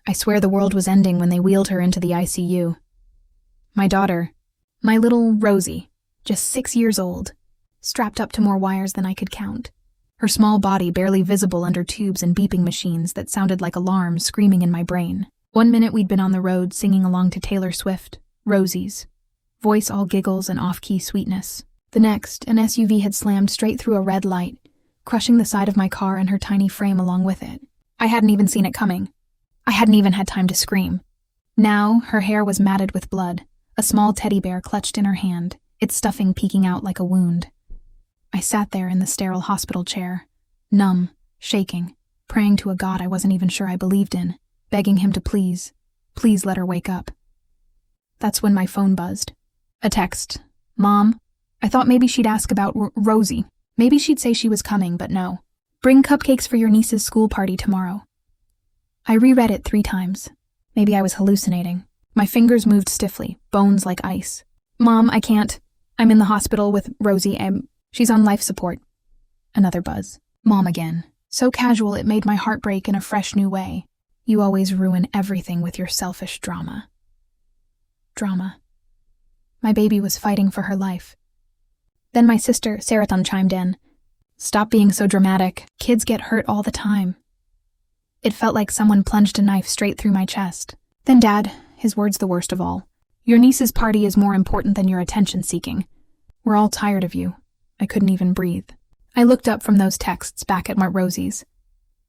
I swear the world was ending when they wheeled her into the ICU. My daughter, my little Rosie, just 6 years old, strapped up to more wires than I could count. Her small body barely visible under tubes and beeping machines that sounded like alarms screaming in my brain. 1 minute we'd been on the road singing along to Taylor Swift, Rosie's, voice all giggles and off-key sweetness. The next, an SUV had slammed straight through a red light, crushing the side of my car and her tiny frame along with it. I hadn't even seen it coming. I hadn't even had time to scream. Now, her hair was matted with blood, a small teddy bear clutched in her hand, its stuffing peeking out like a wound. I sat there in the sterile hospital chair, numb, shaking, praying to a God I wasn't even sure I believed in, begging him to please let her wake up. That's when my phone buzzed. A text. Mom. I thought maybe she'd ask about Rosie. Maybe she'd say she was coming, but no. Bring cupcakes for your niece's school party tomorrow. I reread it 3 times. Maybe I was hallucinating. My fingers moved stiffly, bones like ice. Mom, I can't. I'm in the hospital with Rosie. She's on life support. Another buzz. Mom again. So casual it made my heart break in a fresh new way. You always ruin everything with your selfish drama. Drama. My baby was fighting for her life. Then my sister, Sarah, chimed in. Stop being so dramatic. Kids get hurt all the time. It felt like someone plunged a knife straight through my chest. Then Dad, his words the worst of all. Your niece's party is more important than your attention-seeking. We're all tired of you. I couldn't even breathe. I looked up from those texts back at my Rosie's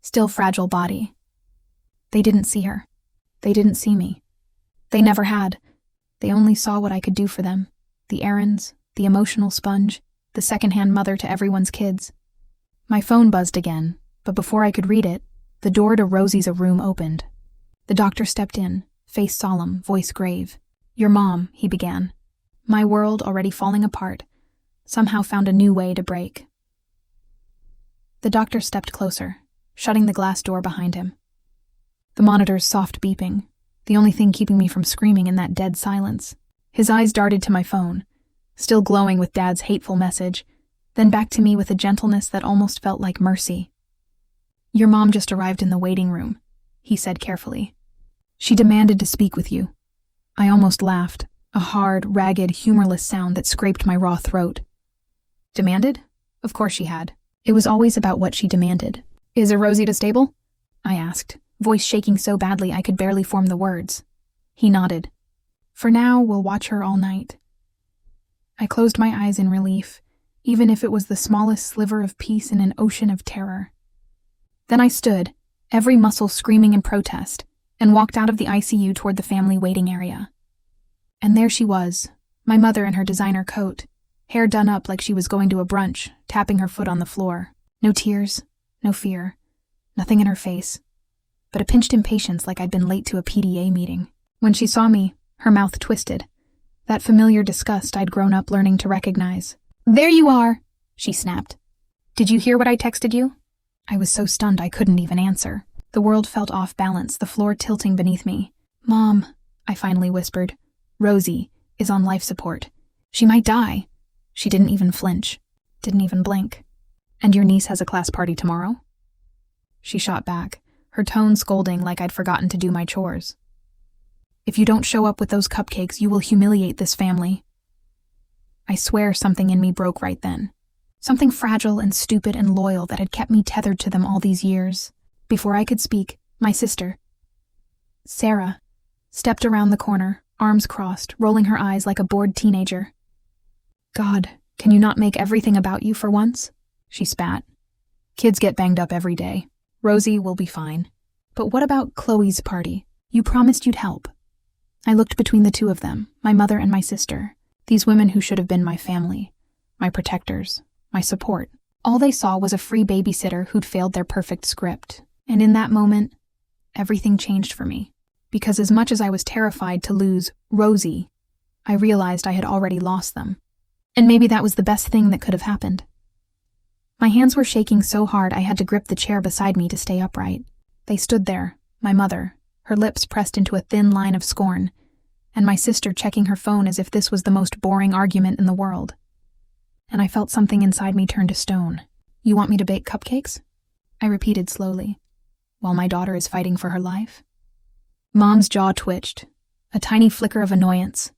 still fragile body. They didn't see her. They didn't see me. They never had. They only saw what I could do for them. The errands, the emotional sponge, the second-hand mother to everyone's kids. My phone buzzed again, but before I could read it, the door to Rosie's room opened. The doctor stepped in, face solemn, voice grave. Your mom, he began. My world, already falling apart, somehow found a new way to break. The doctor stepped closer, shutting the glass door behind him. The monitor's soft beeping, the only thing keeping me from screaming in that dead silence. His eyes darted to my phone, still glowing with Dad's hateful message, then back to me with a gentleness that almost felt like mercy. Your mom just arrived in the waiting room, he said carefully. She demanded to speak with you. I almost laughed, a hard, ragged, humorless sound that scraped my raw throat. Demanded? Of course she had. It was always about what she demanded. Is Rosie stable? I asked, voice shaking so badly I could barely form the words. He nodded. For now, we'll watch her all night. I closed my eyes in relief, even if it was the smallest sliver of peace in an ocean of terror. Then I stood, every muscle screaming in protest, and walked out of the ICU toward the family waiting area. And there she was, my mother in her designer coat, hair done up like she was going to a brunch, tapping her foot on the floor. No tears, no fear, nothing in her face, but a pinched impatience like I'd been late to a PDA meeting. When she saw me, her mouth twisted, that familiar disgust I'd grown up learning to recognize. There you are, she snapped. Did you hear what I texted you? I was so stunned I couldn't even answer. The world felt off balance, the floor tilting beneath me. Mom, I finally whispered, Rosie is on life support. She might die. She didn't even flinch, didn't even blink. And your niece has a class party tomorrow? She shot back, her tone scolding like I'd forgotten to do my chores. If you don't show up with those cupcakes, you will humiliate this family. I swear something in me broke right then. Something fragile and stupid and loyal that had kept me tethered to them all these years. Before I could speak, my sister, Sarah, stepped around the corner, arms crossed, rolling her eyes like a bored teenager. God, can you not make everything about you for once? She spat. Kids get banged up every day. Rosie will be fine. But what about Chloe's party? You promised you'd help. I looked between the two of them, my mother and my sister, these women who should have been my family, my protectors, my support. All they saw was a free babysitter who'd failed their perfect script. And in that moment, everything changed for me. Because as much as I was terrified to lose Rosie, I realized I had already lost them. And maybe that was the best thing that could have happened. My hands were shaking so hard I had to grip the chair beside me to stay upright. They stood there, my mother, her lips pressed into a thin line of scorn, and my sister checking her phone as if this was the most boring argument in the world. And I felt something inside me turn to stone. You want me to bake cupcakes? I repeated slowly, while my daughter is fighting for her life. Mom's jaw twitched, a tiny flicker of annoyance,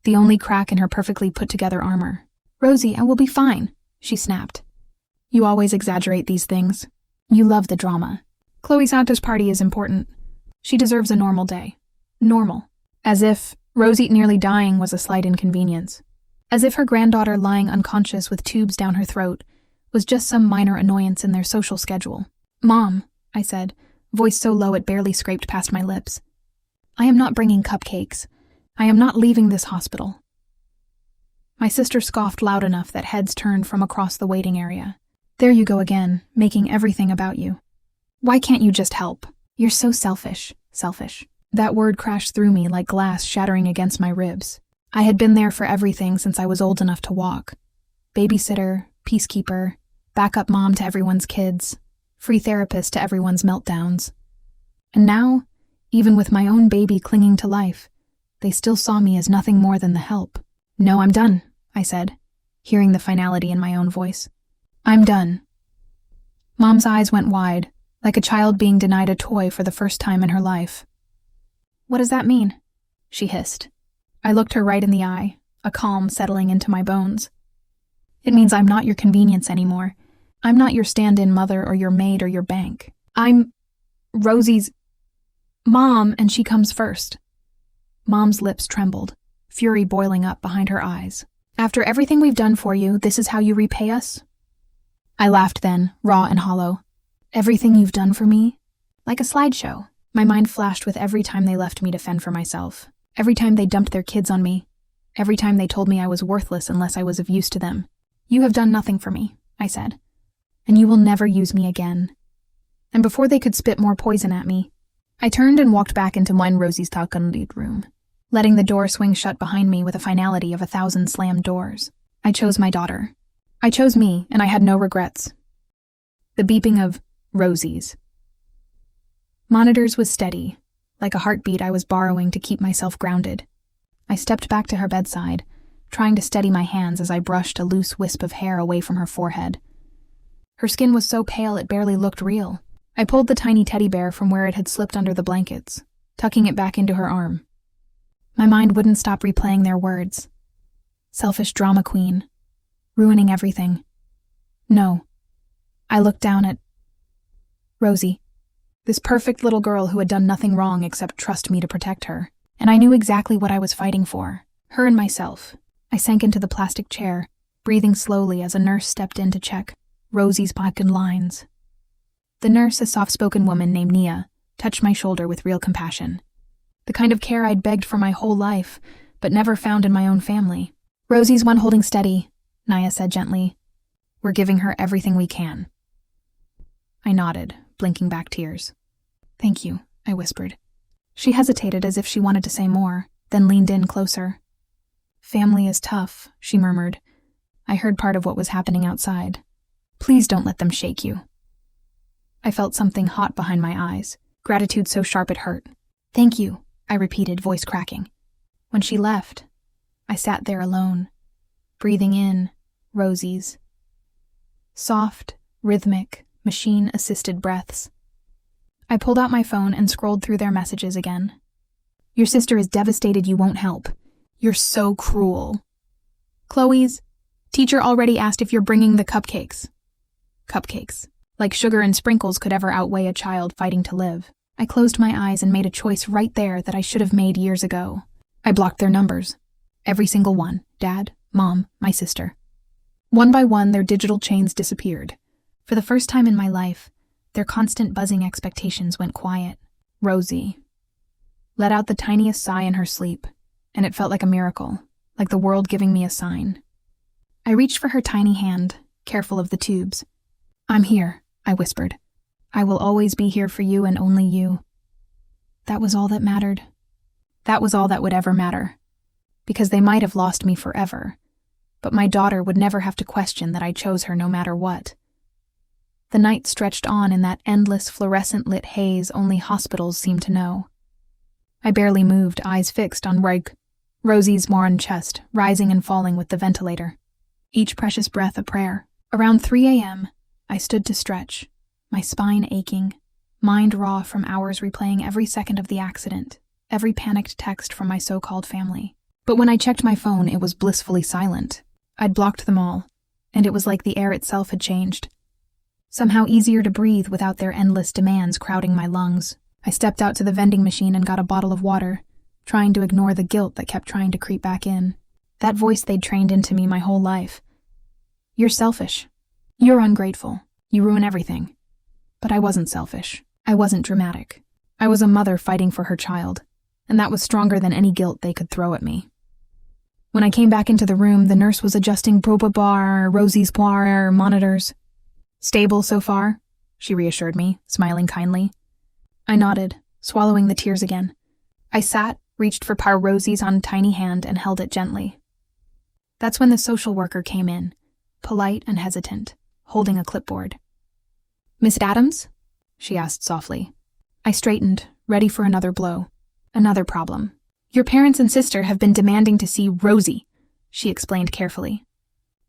the only crack in her perfectly put-together armor. "Rosie, I will be fine," she snapped. "You always exaggerate these things. You love the drama. Chloe Santos' party is important. She deserves a normal day. Normal." As if Rosie nearly dying was a slight inconvenience. As if her granddaughter lying unconscious with tubes down her throat was just some minor annoyance in their social schedule. "Mom," I said, voice so low it barely scraped past my lips. "I am not bringing cupcakes. I am not leaving this hospital." My sister scoffed loud enough that heads turned from across the waiting area. "There you go again, making everything about you. Why can't you just help? You're so selfish." That word crashed through me like glass shattering against my ribs. I had been there for everything since I was old enough to walk. Babysitter, peacekeeper, backup mom to everyone's kids, free therapist to everyone's meltdowns. And now, even with my own baby clinging to life, they still saw me as nothing more than the help. "No, I'm done," I said, hearing the finality in my own voice. "I'm done." Mom's eyes went wide, like a child being denied a toy for the first time in her life. "What does that mean?" she hissed. I looked her right in the eye, a calm settling into my bones. "It means I'm not your convenience anymore. I'm not your stand-in mother or your maid or your bank. I'm Rosie's mom, and she comes first." Mom's lips trembled, fury boiling up behind her eyes. "After everything we've done for you, this is how you repay us?" I laughed then, raw and hollow. "Everything you've done for me?" Like a slideshow. My mind flashed with every time they left me to fend for myself. Every time they dumped their kids on me. Every time they told me I was worthless unless I was of use to them. "You have done nothing for me," I said. "And you will never use me again." And before they could spit more poison at me, I turned and walked back into mine Rosie's Talcundid room, letting the door swing shut behind me with a finality of 1,000 slammed doors. I chose my daughter. I chose me, and I had no regrets. The beeping of Rosie's monitors was steady, like a heartbeat I was borrowing to keep myself grounded. I stepped back to her bedside, trying to steady my hands as I brushed a loose wisp of hair away from her forehead. Her skin was so pale it barely looked real. I pulled the tiny teddy bear from where it had slipped under the blankets, tucking it back into her arm. My mind wouldn't stop replaying their words. Selfish drama queen. Ruining everything. No. I looked down at Rosie. This perfect little girl who had done nothing wrong except trust me to protect her. And I knew exactly what I was fighting for. Her and myself. I sank into the plastic chair, breathing slowly as a nurse stepped in to check Rosie's pocket lines. The nurse, a soft-spoken woman named Nia, touched my shoulder with real compassion. The kind of care I'd begged for my whole life, but never found in my own family. "Rosie's one holding steady," Nia said gently. "We're giving her everything we can." I nodded, blinking back tears. "Thank you," I whispered. She hesitated as if she wanted to say more, then leaned in closer. "Family is tough," she murmured. I heard part of what was happening outside. "Please don't let them shake you." I felt something hot behind my eyes, gratitude so sharp it hurt. "Thank you," I repeated, voice cracking. When she left, I sat there alone, breathing in Rosie's soft, rhythmic, machine-assisted breaths. I pulled out my phone and scrolled through their messages again. "Your sister is devastated you won't help. You're so cruel." "Chloe's teacher already asked if you're bringing the cupcakes." Cupcakes. Like sugar and sprinkles could ever outweigh a child fighting to live. I closed my eyes and made a choice right there that I should have made years ago. I blocked their numbers. Every single one. Dad, Mom, my sister. One by one, their digital chains disappeared. For the first time in my life, their constant buzzing expectations went quiet. Rosie let out the tiniest sigh in her sleep, and it felt like a miracle, like the world giving me a sign. I reached for her tiny hand, careful of the tubes. "I'm here," I whispered. "I will always be here for you and only you." That was all that mattered. That was all that would ever matter. Because they might have lost me forever, but my daughter would never have to question that I chose her no matter what. The night stretched on in that endless fluorescent-lit haze only hospitals seem to know. I barely moved, eyes fixed on Rosie's worn chest, rising and falling with the ventilator. Each precious breath a prayer. Around 3 a.m., I stood to stretch, my spine aching, mind raw from hours replaying every second of the accident, every panicked text from my so-called family. But when I checked my phone, it was blissfully silent. I'd blocked them all, and it was like the air itself had changed. Somehow easier to breathe without their endless demands crowding my lungs. I stepped out to the vending machine and got a bottle of water, trying to ignore the guilt that kept trying to creep back in. That voice they'd trained into me my whole life. You're selfish. You're ungrateful. You ruin everything. But I wasn't selfish. I wasn't dramatic. I was a mother fighting for her child, and that was stronger than any guilt they could throw at me. When I came back into the room, the nurse was adjusting Rosie's monitors. Stable so far, she reassured me, smiling kindly. I nodded, swallowing the tears again. I sat, reached for Rosie's on tiny hand, and held it gently. That's when the social worker came in, polite and hesitant, holding a clipboard. Miss Adams? She asked softly. I straightened, ready for another blow. Another problem. Your parents and sister have been demanding to see Rosie, she explained carefully.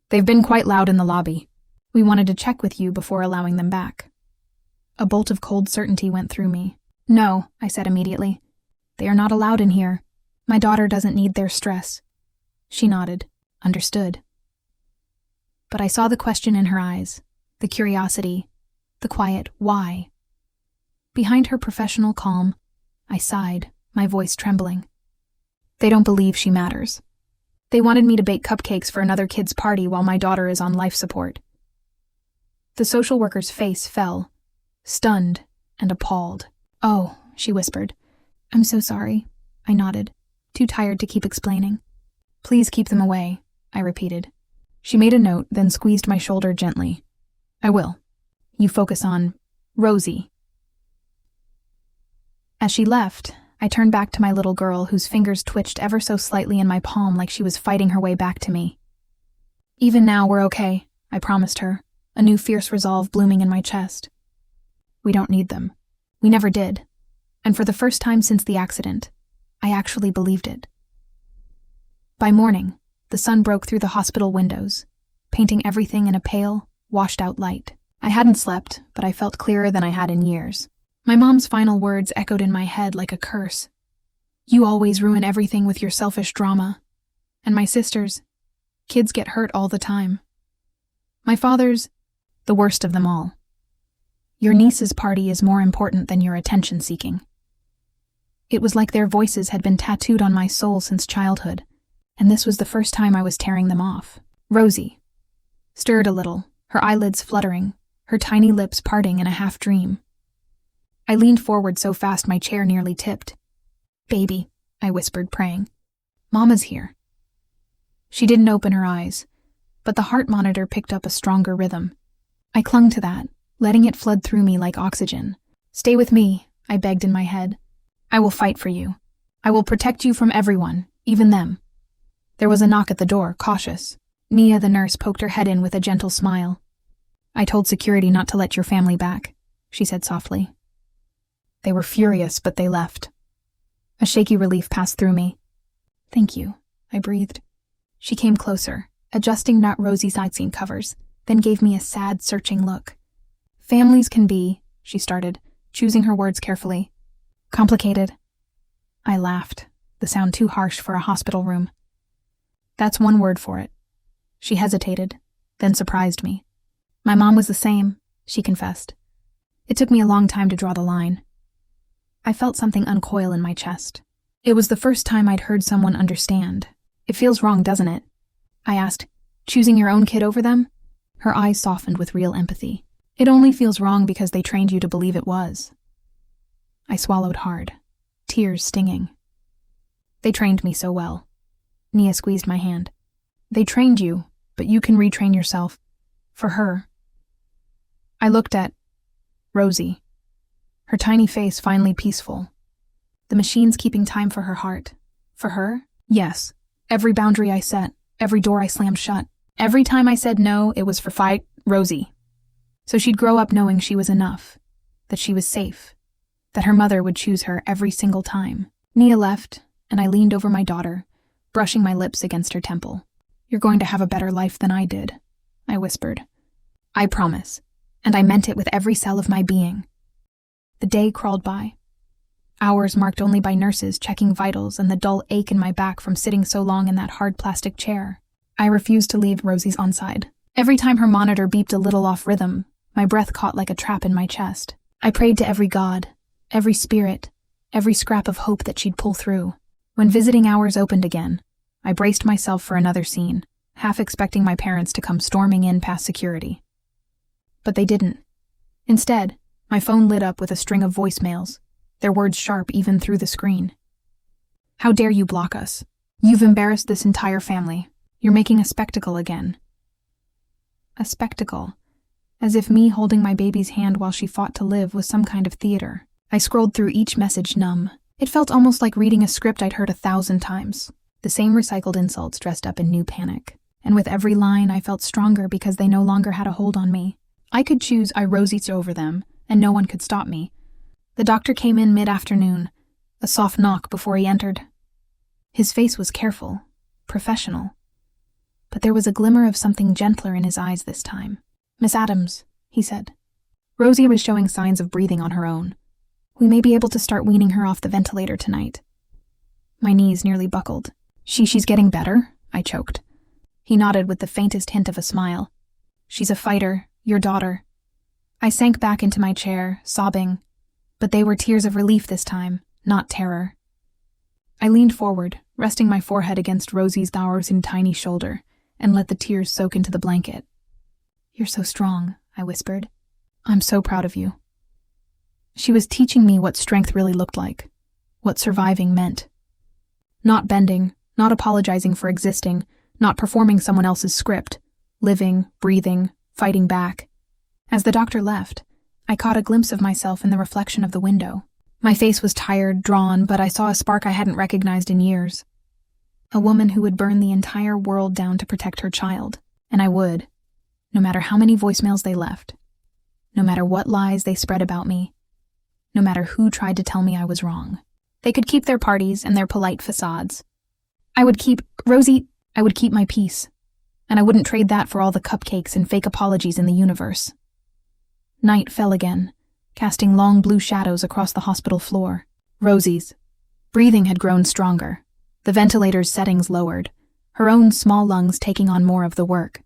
They've been quite loud in the lobby. We wanted to check with you before allowing them back. A bolt of cold certainty went through me. No, I said immediately. They are not allowed in here. My daughter doesn't need their stress. She nodded. Understood. But I saw the question in her eyes, the curiosity, the quiet why. Behind her professional calm, I sighed, my voice trembling. They don't believe she matters. They wanted me to bake cupcakes for another kid's party while my daughter is on life support. The social worker's face fell, stunned and appalled. Oh, she whispered. I'm so sorry. I nodded, too tired to keep explaining. Please keep them away, I repeated. She made a note, then squeezed my shoulder gently. I will. You focus on Rosie. As she left, I turned back to my little girl, whose fingers twitched ever so slightly in my palm like she was fighting her way back to me. Even now, we're okay, I promised her, a new fierce resolve blooming in my chest. We don't need them. We never did. And for the first time since the accident, I actually believed it. By morning, the sun broke through the hospital windows, painting everything in a pale, washed-out light. I hadn't slept, but I felt clearer than I had in years. My mom's final words echoed in my head like a curse. You always ruin everything with your selfish drama. And my sister's, kids get hurt all the time. My father's, the worst of them all. Your niece's party is more important than your attention-seeking. It was like their voices had been tattooed on my soul since childhood, and this was the first time I was tearing them off. Rosie stirred a little, her eyelids fluttering, her tiny lips parting in a half-dream. I leaned forward so fast my chair nearly tipped. Baby, I whispered, praying. Mama's here. She didn't open her eyes, but the heart monitor picked up a stronger rhythm. I clung to that, letting it flood through me like oxygen. Stay with me, I begged in my head. I will fight for you. I will protect you from everyone, even them. There was a knock at the door, cautious. Nia, the nurse, poked her head in with a gentle smile. I told security not to let your family back, she said softly. They were furious, but they left. A shaky relief passed through me. Thank you, I breathed. She came closer, adjusting Rosie's sightseeing covers, then gave me a sad, searching look. Families can be, she started, choosing her words carefully. Complicated. I laughed, the sound too harsh for a hospital room. That's one word for it. She hesitated, then surprised me. My mom was the same, she confessed. It took me a long time to draw the line. I felt something uncoil in my chest. It was the first time I'd heard someone understand. It feels wrong, doesn't it? I asked, choosing your own kid over them? Her eyes softened with real empathy. It only feels wrong because they trained you to believe it was. I swallowed hard, tears stinging. They trained me so well. Nia squeezed my hand. They trained you, but you can retrain yourself. For her. I looked at Rosie, her tiny face finally peaceful. The machines keeping time for her heart. For her? Yes. Every boundary I set, every door I slammed shut. Every time I said no, it was for fight Rosie. So she'd grow up knowing she was enough, that she was safe, that her mother would choose her every single time. Nia left, and I leaned over my daughter, brushing my lips against her temple. You're going to have a better life than I did, I whispered. I promise, and I meant it with every cell of my being. The day crawled by. Hours marked only by nurses checking vitals and the dull ache in my back from sitting so long in that hard plastic chair. I refused to leave Rosie's onside. Every time her monitor beeped a little off rhythm, my breath caught like a trap in my chest. I prayed to every god, every spirit, every scrap of hope that she'd pull through. When visiting hours opened again, I braced myself for another scene, half expecting my parents to come storming in past security. But they didn't. Instead, my phone lit up with a string of voicemails, their words sharp even through the screen. "How dare you block us? You've embarrassed this entire family. You're making a spectacle again." A spectacle. As if me holding my baby's hand while she fought to live was some kind of theater. I scrolled through each message numb. It felt almost like reading a script I'd heard 1,000 times. The same recycled insults dressed up in new panic. And with every line, I felt stronger because they no longer had a hold on me. I could choose Rosie over them, and no one could stop me. The doctor came in mid-afternoon, a soft knock before he entered. His face was careful, professional. But there was a glimmer of something gentler in his eyes this time. "Miss Adams," he said. "Rosie was showing signs of breathing on her own. We may be able to start weaning her off the ventilator tonight." My knees nearly buckled. She's getting better?" I choked. He nodded with the faintest hint of a smile. "She's a fighter, your daughter." I sank back into my chair, sobbing, but they were tears of relief this time, not terror. I leaned forward, resting my forehead against Rosie's tiny shoulder, and let the tears soak into the blanket. "You're so strong," I whispered. "I'm so proud of you." She was teaching me what strength really looked like, what surviving meant. Not bending, not apologizing for existing, not performing someone else's script, living, breathing, fighting back. As the doctor left, I caught a glimpse of myself in the reflection of the window. My face was tired, drawn, but I saw a spark I hadn't recognized in years. A woman who would burn the entire world down to protect her child. And I would, no matter how many voicemails they left, no matter what lies they spread about me, no matter who tried to tell me I was wrong. They could keep their parties and their polite facades. I would keep my peace, and I wouldn't trade that for all the cupcakes and fake apologies in the universe. Night fell again, casting long blue shadows across the hospital floor. Rosie's breathing had grown stronger, the ventilator's settings lowered, her own small lungs taking on more of the work.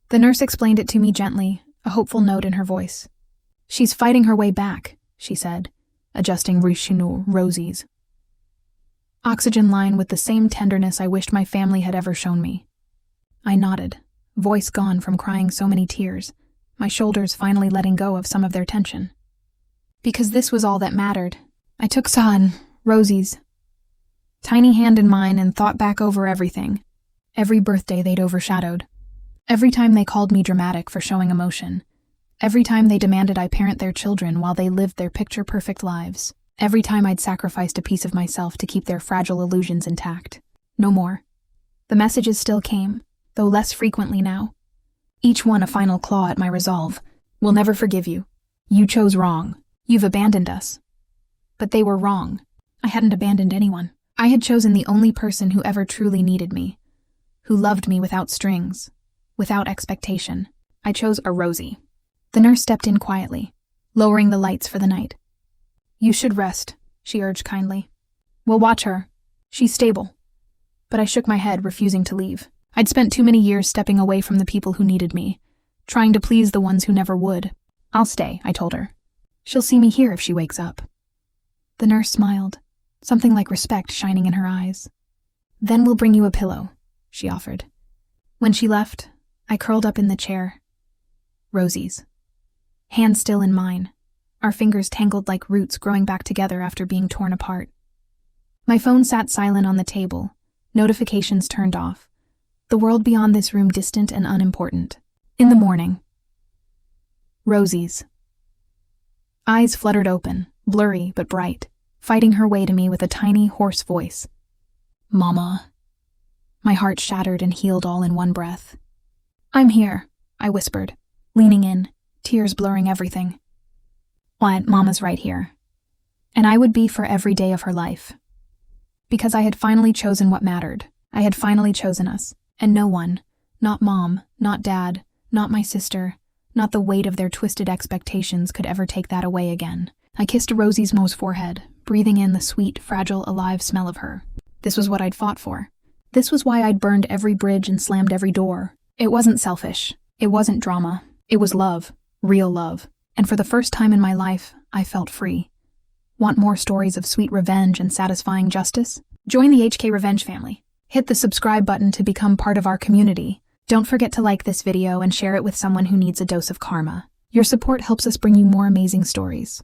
The nurse explained it to me gently, a hopeful note in her voice. "She's fighting her way back," she said, adjusting Rosie's oxygen line with the same tenderness I wished my family had ever shown me. I nodded, voice gone from crying so many tears, my shoulders finally letting go of some of their tension. Because this was all that mattered, I took Rosie's tiny hand in mine and thought back over everything. Every birthday they'd overshadowed. Every time they called me dramatic for showing emotion. Every time they demanded I parent their children while they lived their picture-perfect lives. Every time I'd sacrificed a piece of myself to keep their fragile illusions intact. No more. The messages still came, though less frequently now. Each one a final claw at my resolve. "We'll never forgive you. You chose wrong. You've abandoned us." But they were wrong. I hadn't abandoned anyone. I had chosen the only person who ever truly needed me, who loved me without strings, without expectation. I chose Rosie. The nurse stepped in quietly, lowering the lights for the night. "You should rest," she urged kindly. "We'll watch her. She's stable." But I shook my head, refusing to leave. I'd spent too many years stepping away from the people who needed me, trying to please the ones who never would. "I'll stay," I told her. "She'll see me here if she wakes up." The nurse smiled, something like respect shining in her eyes. "Then we'll bring you a pillow," she offered. When she left, I curled up in the chair. Rosie's hand still in mine, our fingers tangled like roots growing back together after being torn apart. My phone sat silent on the table, notifications turned off, the world beyond this room distant and unimportant. In the morning. Rosie's eyes fluttered open, blurry but bright, fighting her way to me with a tiny, hoarse voice. "Mama." My heart shattered and healed all in one breath. "I'm here," I whispered, leaning in, tears blurring everything. "What? Mama's right here." And I would be for every day of her life. Because I had finally chosen what mattered. I had finally chosen us. And no one, not Mom, not Dad, not my sister, not the weight of their twisted expectations could ever take that away again. I kissed Rosie's Mo's forehead, breathing in the sweet, fragile, alive smell of her. This was what I'd fought for. This was why I'd burned every bridge and slammed every door. It wasn't selfish. It wasn't drama. It was love. Real love. And for the first time in my life, I felt free. Want more stories of sweet revenge and satisfying justice? Join the HK Revenge family. Hit the subscribe button to become part of our community. Don't forget to like this video and share it with someone who needs a dose of karma. Your support helps us bring you more amazing stories.